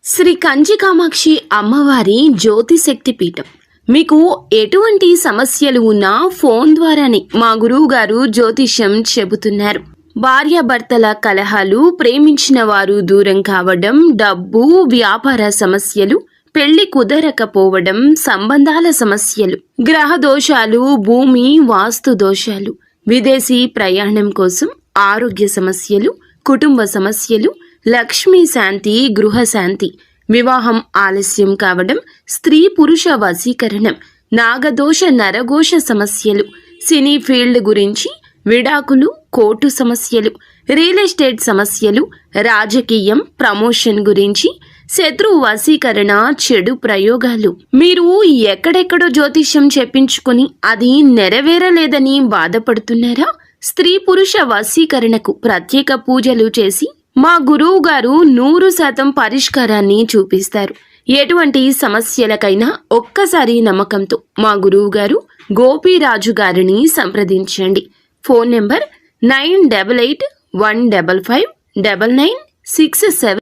శ్రీ కంచి కామాక్షి అమ్మవారి జ్యోతిశక్తి పీఠం. మీకు ఎటువంటి సమస్యలు ఉన్నా ఫోన్ ద్వారానే మా గురువు గారు జ్యోతిష్యం చెబుతున్నారు. భార్యాభర్తల కలహాలు, ప్రేమించిన వారు దూరం కావడం, డబ్బు, వ్యాపార సమస్యలు, పెళ్లి కుదరకపోవడం, సంబంధాల సమస్యలు, గ్రహ దోషాలు, భూమి వాస్తు దోషాలు, విదేశీ ప్రయాణం కోసం, ఆరోగ్య సమస్యలు, కుటుంబ సమస్యలు, లక్ష్మీ శాంతి, గృహ శాంతి, వివాహం ఆలస్యం కావడం, స్త్రీ పురుష వశీకరణం, నాగదోష నరఘోష సమస్యలు, సినీ ఫీల్డ్ గురించి, విడాకులు, కోర్టు సమస్యలు, రియల్ ఎస్టేట్ సమస్యలు, రాజకీయం, ప్రమోషన్ గురించి, శత్రు వశీకరణ, చెడు ప్రయోగాలు. మీరు ఎక్కడెక్కడో జ్యోతిష్యం చెప్పించుకుని అది నెరవేరలేదని బాధపడుతున్నారా? స్త్రీ పురుష వశీకరణకు ప్రత్యేక పూజలు చేసి మా గురువు గారు 100% పరిష్కారాన్ని చూపిస్తారు. ఎటువంటి సమస్యలకైనా ఒక్కసారి నమ్మకంతో మా గురువు గారు గోపీరాజు గారిని సంప్రదించండి. Phone number 9881559967.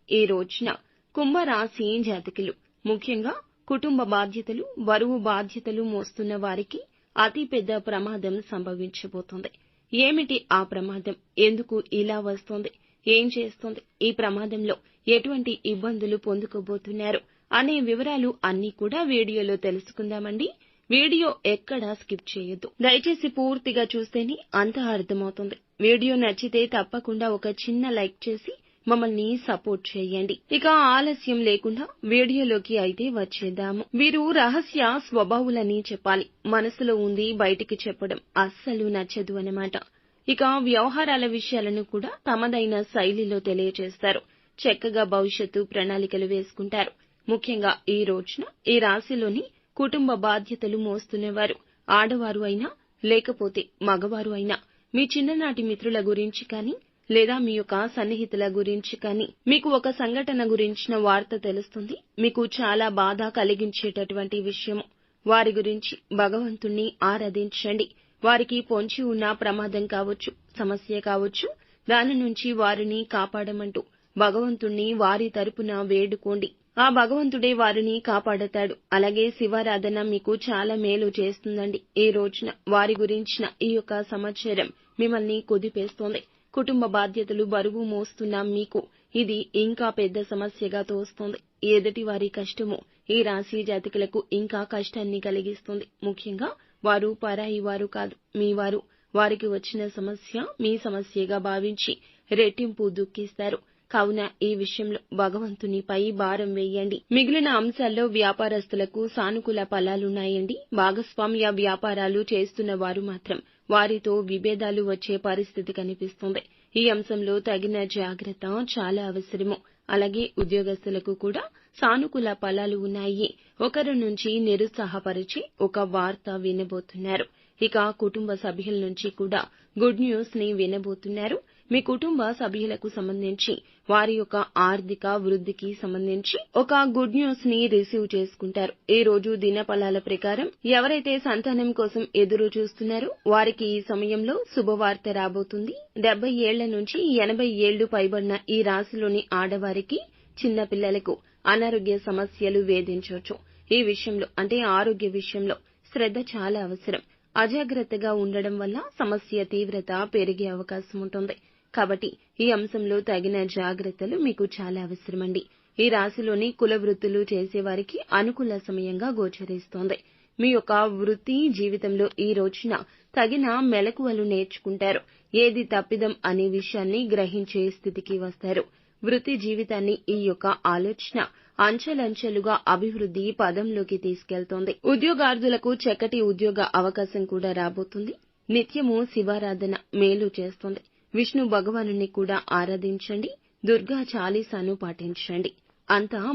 ఈ రోజున కుంభరాశి జాతకులు, ముఖ్యంగా కుటుంబ బాధ్యతలు, బరువు బాధ్యతలు మోస్తున్న వారికి అతి పెద్ద ప్రమాదం సంభవించబోతోంది. ఏమిటి ఆ ప్రమాదం? ఎందుకు ఇలా వస్తోంది? ఏం చేస్తోంది? ఈ ప్రమాదంలో ఎటువంటి ఇబ్బందులు పొందుకోబోతున్నారు అనే వివరాలు అన్నీ కూడా వీడియోలో తెలుసుకుందామండి. వీడియో ఎక్కడా స్కిప్ చేయొద్దు. దయచేసి పూర్తిగా చూస్తేనే అంతా అర్థమవుతుంది. వీడియో నచ్చితే తప్పకుండా ఒక చిన్న లైక్ చేసి మమ్మల్ని సపోర్ట్ చేయండి. ఇక ఆలస్యం లేకుండా వీడియోలోకి అయితే వచ్చేద్దాము. వీరు రహస్య స్వభావులని చెప్పాలి. మనసులో ఉంది బయటికి చెప్పడం అస్సలు నచ్చదు అన్నమాట. ఇక వ్యవహారాల విషయాలను కూడా తమదైన శైలిలో తెలియజేస్తారు. చక్కగా భవిష్యత్తు ప్రణాళికలు వేసుకుంటారు. ముఖ్యంగా ఈ రోజున ఈ రాశిలోని కుటుంబ బాధ్యతలు మోస్తున్నవారు, ఆడవారు అయినా లేకపోతే మగవారు అయినా, మీ చిన్ననాటి మిత్రుల గురించి కానీ లేదా మీ యొక్క సన్నిహితుల గురించి కానీ మీకు ఒక సంఘటన గురించిన వార్త తెలుస్తుంది. మీకు చాలా బాధ కలిగించేటటువంటి విషయము. వారి గురించి భగవంతుణ్ణి ఆరాధించండి. వారికి పొంచి ఉన్న ప్రమాదం కావచ్చు, సమస్య కావచ్చు, దాని నుంచి వారిని కాపాడమంటూ భగవంతుణ్ణి వారి తరపున వేడుకోండి. ఆ భగవంతుడే వారిని కాపాడతాడు. అలాగే శివారాధన మీకు చాలా మేలు చేస్తుందండి. ఈ రోజున వారి గురించిన ఈ యొక్క సమాచారం మిమ్మల్ని కుదిపేస్తోంది. కుటుంబ బాధ్యతలు బరువు మోస్తున్న మీకు ఇది ఇంకా పెద్ద సమస్యగా తోస్తోంది. ఎదుటి వారి కష్టము ఈ రాశి జాతకులకు ఇంకా కష్టాన్ని కలిగిస్తుంది. ముఖ్యంగా వారు పరాయి వారు కాదు, మీ వారు. వారికి వచ్చిన సమస్య మీ సమస్యగా భావించి రెట్టింపు దుఃఖిస్తారు. కావున ఈ విషయంలో భగవంతునిపై భారం వేయండి. మిగిలిన అంశాల్లో వ్యాపారస్తులకు సానుకూల ఫలాలున్నాయండి. భాగస్వామ్య వ్యాపారాలు చేస్తున్న వారు మాత్రం వారితో విభేదాలు వచ్చే పరిస్థితి కనిపిస్తుంది. ఈ అంశంలో తగిన జాగ్రత్త చాలా అవసరము. అలాగే ఉద్యోగస్తులకు కూడా సానుకూల ఫలాలు ఉన్నాయి. ఒకరి నుంచి నిరుత్సాహపరిచే ఒక వార్త వినబోతున్నారు. ఇక కుటుంబ సభ్యుల నుంచి కూడా గుడ్ న్యూస్ ని వినబోతున్నారు. మీ కుటుంబ సభ్యులకు సంబంధించి వారి యొక్క ఆర్థిక వృద్ధికి సంబంధించి ఒక గుడ్ న్యూస్ ని రిసీవ్ చేసుకుంటారు. ఈ రోజు దినఫలాల ప్రకారం ఎవరైతే సంతానం కోసం ఎదురు చూస్తున్నారో వారికి ఈ సమయంలో శుభవార్త రాబోతుంది. 70 ఏళ్ల నుంచి 80 ఏళ్లు పైబడిన ఈ రాశిలోని ఆడవారికి, చిన్న పిల్లలకు అనారోగ్య సమస్యలు వేధించవచ్చు. ఈ విషయంలో అంటే ఆరోగ్య విషయంలో శ్రద్ధ చాలా అవసరం. అజాగ్రత్తగా ఉండడం వల్ల సమస్య తీవ్రత పెరిగే అవకాశం ఉంటుంది. కాబట్టి ఈ అంశంలో తగిన జాగ్రత్తలు మీకు చాలా అవసరమండి. ఈ రాశిలోని కుల వృత్తులు చేసేవారికి అనుకూల సమయంగా గోచరిస్తోంది. మీ యొక్క వృత్తి జీవితంలో ఈ రోజున తగిన మెలకువలు నేర్చుకుంటారు. ఏది తప్పిదం అనే విషయాన్ని గ్రహించే స్థితికి వస్తారు. వృత్తి జీవితాన్ని ఈ యొక్క ఆలోచన అంచెలంచెలుగా అభివృద్ధి పదంలోకి తీసుకెళ్తోంది. ఉద్యోగార్థులకు చక్కటి ఉద్యోగ అవకాశం కూడా రాబోతుంది. నిత్యము శివారాధన మేలు చేస్తుంది. విష్ణు భగవానుని కూడా ఆరాధించండి. దుర్గా చాలీసాను పాటించండి. అంతా